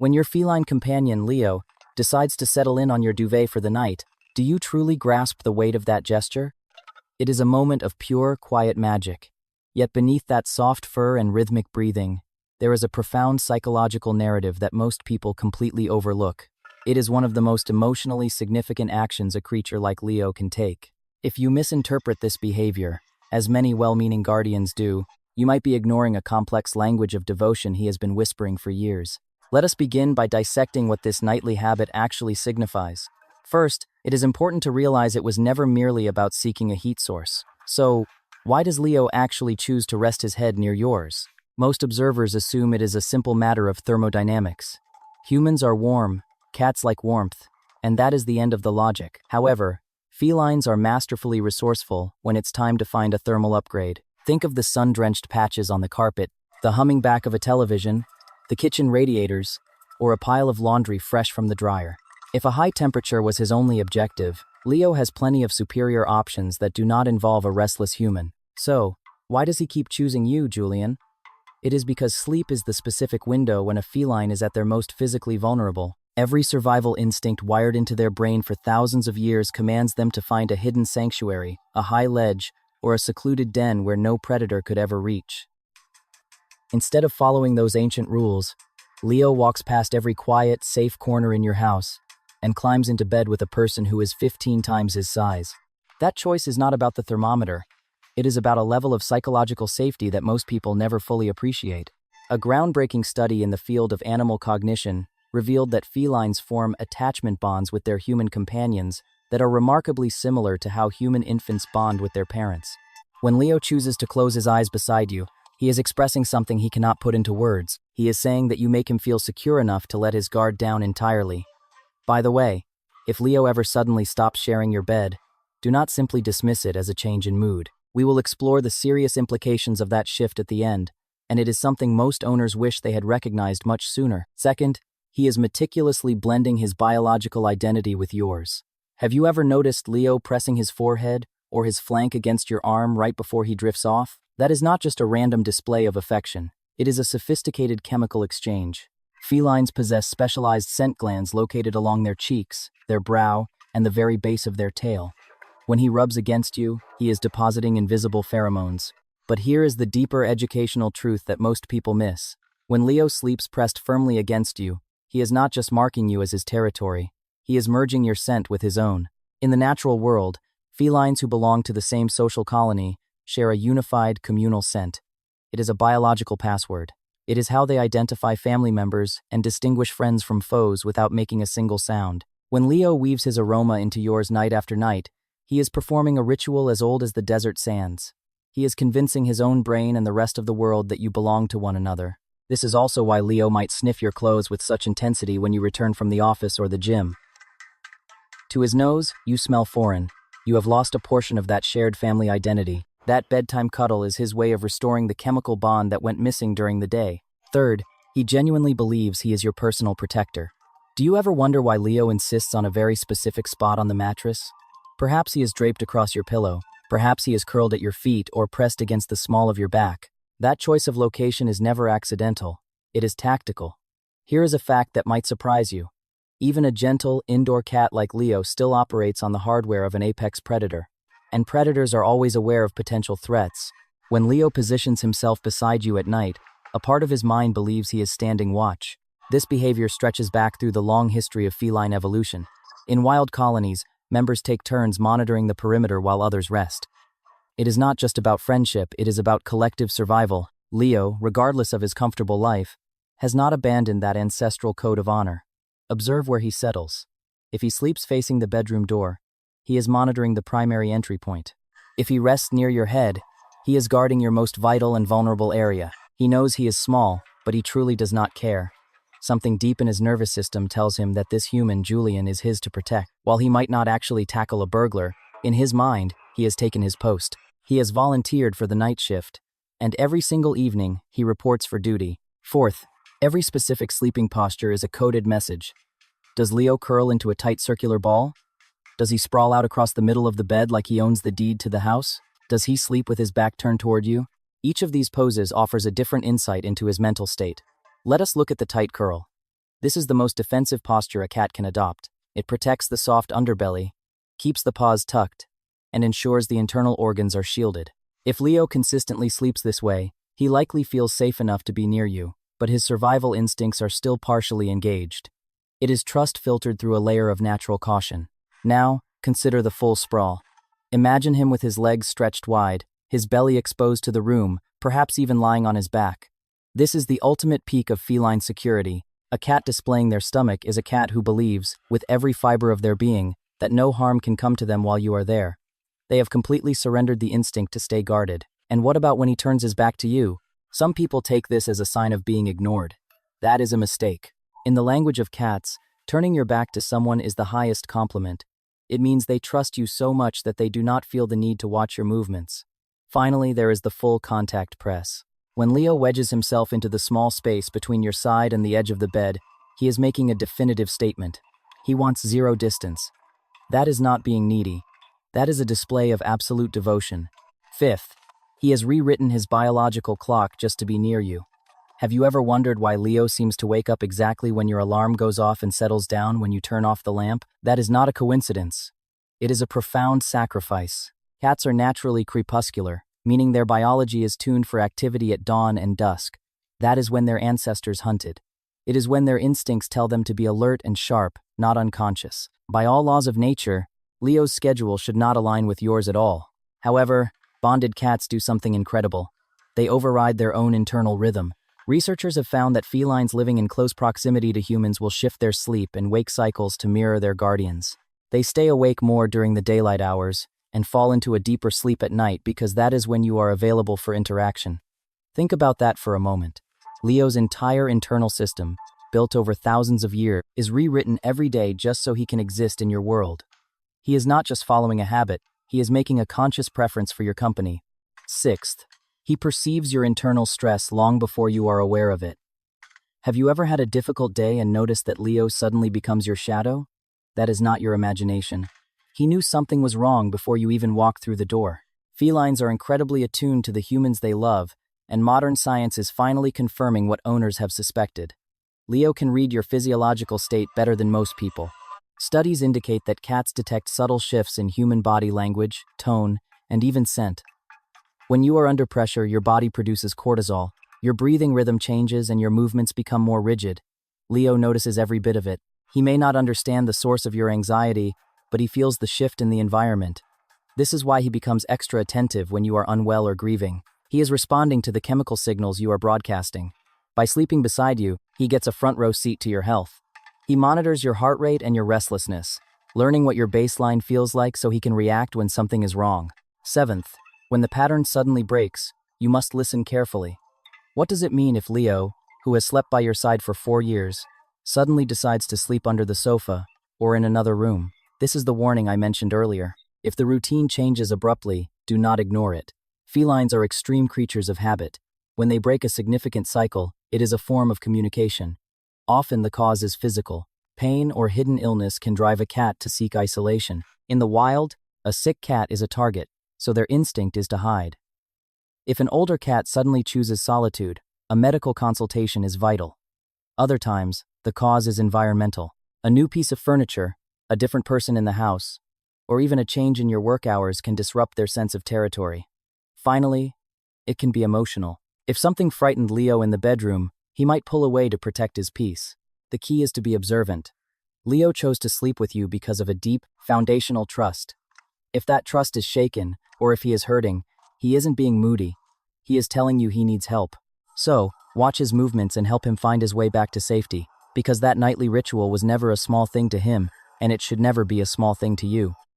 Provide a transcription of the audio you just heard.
When your feline companion, Leo, decides to settle in on your duvet for the night, do you truly grasp the weight of that gesture? It is a moment of pure, quiet magic. Yet beneath that soft fur and rhythmic breathing, there is a profound psychological narrative that most people completely overlook. It is one of the most emotionally significant actions a creature like Leo can take. If you misinterpret this behavior, as many well-meaning guardians do, you might be ignoring a complex language of devotion he has been whispering for years. Let us begin by dissecting what this nightly habit actually signifies. First, it is important to realize it was never merely about seeking a heat source. So, why does Leo actually choose to rest his head near yours? Most observers assume it is a simple matter of thermodynamics. Humans are warm, cats like warmth, and that is the end of the logic. However, felines are masterfully resourceful when it's time to find a thermal upgrade. Think of the sun-drenched patches on the carpet, the humming back of a television, the kitchen radiators, or a pile of laundry fresh from the dryer. If a high temperature was his only objective, Leo has plenty of superior options that do not involve a restless human. So, why does he keep choosing you, Julian? It is because sleep is the specific window when a feline is at their most physically vulnerable. Every survival instinct wired into their brain for thousands of years commands them to find a hidden sanctuary, a high ledge, or a secluded den where no predator could ever reach. Instead of following those ancient rules, Leo walks past every quiet, safe corner in your house and climbs into bed with a person who is 15 times his size. That choice is not about the thermometer. It is about a level of psychological safety that most people never fully appreciate. A groundbreaking study in the field of animal cognition revealed that felines form attachment bonds with their human companions that are remarkably similar to how human infants bond with their parents. When Leo chooses to close his eyes beside you, he is expressing something he cannot put into words. He is saying that you make him feel secure enough to let his guard down entirely. By the way, if Leo ever suddenly stops sharing your bed, do not simply dismiss it as a change in mood. We will explore the serious implications of that shift at the end, and it is something most owners wish they had recognized much sooner. Second, he is meticulously blending his biological identity with yours. Have you ever noticed Leo pressing his forehead or his flank against your arm right before he drifts off? That is not just a random display of affection. It is a sophisticated chemical exchange. Felines possess specialized scent glands located along their cheeks, their brow, and the very base of their tail. When he rubs against you, he is depositing invisible pheromones. But here is the deeper educational truth that most people miss. When Leo sleeps pressed firmly against you, he is not just marking you as his territory. He is merging your scent with his own. In the natural world, felines who belong to the same social colony share a unified communal scent. It is a biological password. It is how they identify family members and distinguish friends from foes without making a single sound. When Leo weaves his aroma into yours night after night, he is performing a ritual as old as the desert sands. He is convincing his own brain and the rest of the world that you belong to one another. This is also why Leo might sniff your clothes with such intensity when you return from the office or the gym. To his nose, you smell foreign. You have lost a portion of that shared family identity. That bedtime cuddle is his way of restoring the chemical bond that went missing during the day. Third, he genuinely believes he is your personal protector. Do you ever wonder why Leo insists on a very specific spot on the mattress? Perhaps he is draped across your pillow. Perhaps he is curled at your feet or pressed against the small of your back. That choice of location is never accidental. It is tactical. Here is a fact that might surprise you. Even a gentle, indoor cat like Leo still operates on the hardware of an apex predator. And predators are always aware of potential threats. When Leo positions himself beside you at night, a part of his mind believes he is standing watch. This behavior stretches back through the long history of feline evolution. In wild colonies, members take turns monitoring the perimeter while others rest. It is not just about friendship, it is about collective survival. Leo, regardless of his comfortable life, has not abandoned that ancestral code of honor. Observe where he settles. If he sleeps facing the bedroom door, he is monitoring the primary entry point. If he rests near your head, he is guarding your most vital and vulnerable area. He knows he is small, but he truly does not care. Something deep in his nervous system tells him that this human, Julian, is his to protect. While he might not actually tackle a burglar, in his mind, he has taken his post. He has volunteered for the night shift, and every single evening, he reports for duty. Fourth, every specific sleeping posture is a coded message. Does Leo curl into a tight circular ball? Does he sprawl out across the middle of the bed like he owns the deed to the house? Does he sleep with his back turned toward you? Each of these poses offers a different insight into his mental state. Let us look at the tight curl. This is the most defensive posture a cat can adopt. It protects the soft underbelly, keeps the paws tucked, and ensures the internal organs are shielded. If Leo consistently sleeps this way, he likely feels safe enough to be near you, but his survival instincts are still partially engaged. It is trust filtered through a layer of natural caution. Now, consider the full sprawl. Imagine him with his legs stretched wide, his belly exposed to the room, perhaps even lying on his back. This is the ultimate peak of feline security. A cat displaying their stomach is a cat who believes, with every fiber of their being, that no harm can come to them while you are there. They have completely surrendered the instinct to stay guarded. And what about when he turns his back to you? Some people take this as a sign of being ignored. That is a mistake. In the language of cats, turning your back to someone is the highest compliment. It means they trust you so much that they do not feel the need to watch your movements. Finally, there is the full contact press. When Leo wedges himself into the small space between your side and the edge of the bed, he is making a definitive statement. He wants zero distance. That is not being needy. That is a display of absolute devotion. Fifth, he has rewritten his biological clock just to be near you. Have you ever wondered why Leo seems to wake up exactly when your alarm goes off and settles down when you turn off the lamp? That is not a coincidence. It is a profound sacrifice. Cats are naturally crepuscular, meaning their biology is tuned for activity at dawn and dusk. That is when their ancestors hunted. It is when their instincts tell them to be alert and sharp, not unconscious. By all laws of nature, Leo's schedule should not align with yours at all. However, bonded cats do something incredible. They override their own internal rhythm. Researchers have found that felines living in close proximity to humans will shift their sleep and wake cycles to mirror their guardians. They stay awake more during the daylight hours and fall into a deeper sleep at night because that is when you are available for interaction. Think about that for a moment. Leo's entire internal system, built over thousands of years, is rewritten every day just so he can exist in your world. He is not just following a habit, he is making a conscious preference for your company. Sixth, he perceives your internal stress long before you are aware of it. Have you ever had a difficult day and noticed that Leo suddenly becomes your shadow? That is not your imagination. He knew something was wrong before you even walked through the door. Felines are incredibly attuned to the humans they love, and modern science is finally confirming what owners have suspected. Leo can read your physiological state better than most people. Studies indicate that cats detect subtle shifts in human body language, tone, and even scent. When you are under pressure, your body produces cortisol, your breathing rhythm changes, and your movements become more rigid. Leo notices every bit of it. He may not understand the source of your anxiety, but he feels the shift in the environment. This is why he becomes extra attentive when you are unwell or grieving. He is responding to the chemical signals you are broadcasting. By sleeping beside you, he gets a front row seat to your health. He monitors your heart rate and your restlessness, learning what your baseline feels like so he can react when something is wrong. Seventh, when the pattern suddenly breaks, you must listen carefully. What does it mean if Leo, who has slept by your side for 4 years, suddenly decides to sleep under the sofa or in another room? This is the warning I mentioned earlier. If the routine changes abruptly, do not ignore it. Felines are extreme creatures of habit. When they break a significant cycle, it is a form of communication. Often the cause is physical. Pain or hidden illness can drive a cat to seek isolation. In the wild, a sick cat is a target, so their instinct is to hide. If an older cat suddenly chooses solitude, a medical consultation is vital. Other times, the cause is environmental. A new piece of furniture, a different person in the house, or even a change in your work hours can disrupt their sense of territory. Finally, it can be emotional. If something frightened Leo in the bedroom, he might pull away to protect his peace. The key is to be observant. Leo chose to sleep with you because of a deep, foundational trust. If that trust is shaken, or if he is hurting, he isn't being moody. He is telling you he needs help. So, watch his movements and help him find his way back to safety, because that nightly ritual was never a small thing to him, and it should never be a small thing to you.